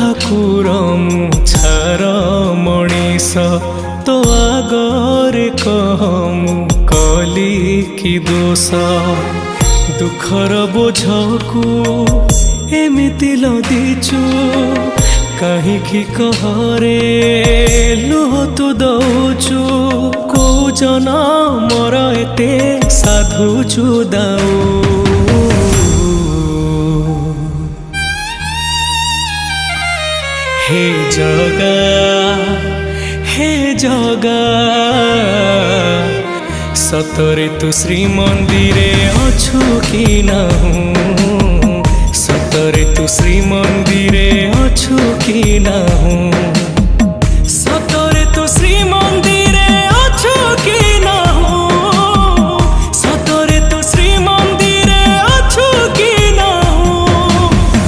ठाकुर मु छार मनीष तो आगरे कह मु कली कि दोष दुखर बोझकू एमिति लदिचु कहीं कहरे लुह तू दौचु को जनमर एते साधुचु दाऊ हे जगा सतरे तू श्रीमंदिरे अछु कि नाहु सतरे तू श्रीमंदिरे अछु कि नाहु।